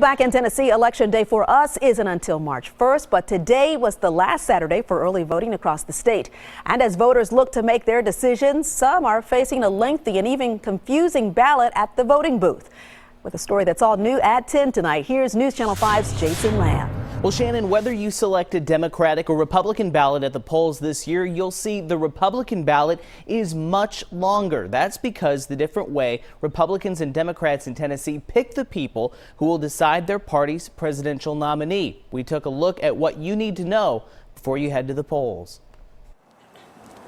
Back in Tennessee, Election Day for us isn't until March 1st, but today was the last Saturday for early voting across the state. And as voters look to make their decisions, some are facing a lengthy and even confusing ballot at the voting booth. With a story that's all new at 10 tonight, here's News Channel 5's Jason Lamb. Well, Shannon, whether you select a Democratic or Republican ballot at the polls this year, you'll see the Republican ballot is much longer. That's because the different way Republicans and Democrats in Tennessee pick the people who will decide their party's presidential nominee. We took a look at what you need to know before you head to the polls.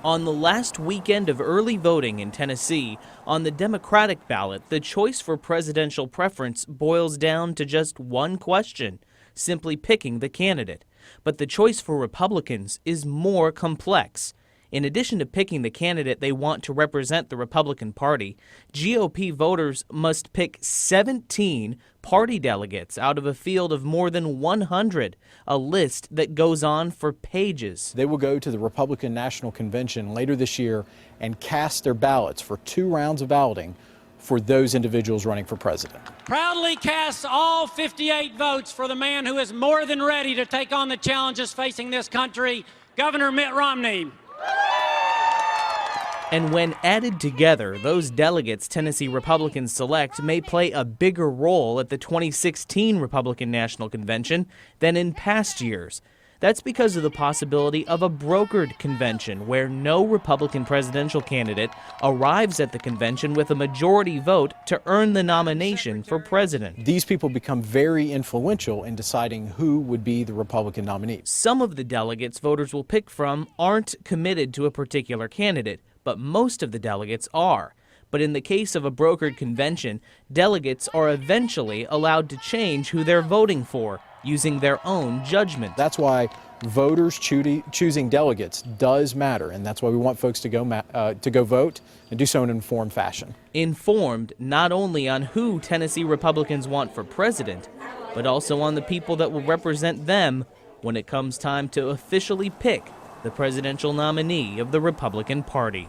On the last weekend of early voting in Tennessee, on the Democratic ballot, the choice for presidential preference boils down to just one question: simply picking the candidate. But the choice for Republicans is more complex. In addition to picking the candidate they want to represent the Republican Party, GOP voters must pick 17 party delegates out of a field of more than 100, a list that goes on for pages. They will go to the Republican National Convention later this year and cast their ballots for 2 rounds of balloting for those individuals running for president. Proudly casts all 58 votes for the man who is more than ready to take on the challenges facing this country, Governor Mitt Romney. And when added together, those delegates Tennessee Republicans select may play a bigger role at the 2016 Republican National Convention than in past years. That's because of the possibility of a brokered convention where no Republican presidential candidate arrives at the convention with a majority vote to earn the nomination for president. These people become very influential in deciding who would be the Republican nominee. Some of the delegates voters will pick from aren't committed to a particular candidate, but most of the delegates are. But in the case of a brokered convention, delegates are eventually allowed to change who they're voting for, using their own judgment. That's why voters choosing delegates does matter, and that's why we want folks to go vote and do so in an informed fashion. Informed not only on who Tennessee Republicans want for president, but also on the people that will represent them when it comes time to officially pick the presidential nominee of the Republican Party.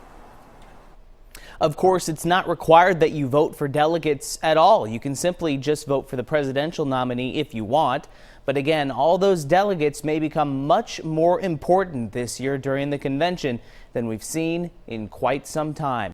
Of course, it's not required that you vote for delegates at all. You can simply just vote for the presidential nominee if you want. But again, all those delegates may become much more important this year during the convention than we've seen in quite some time.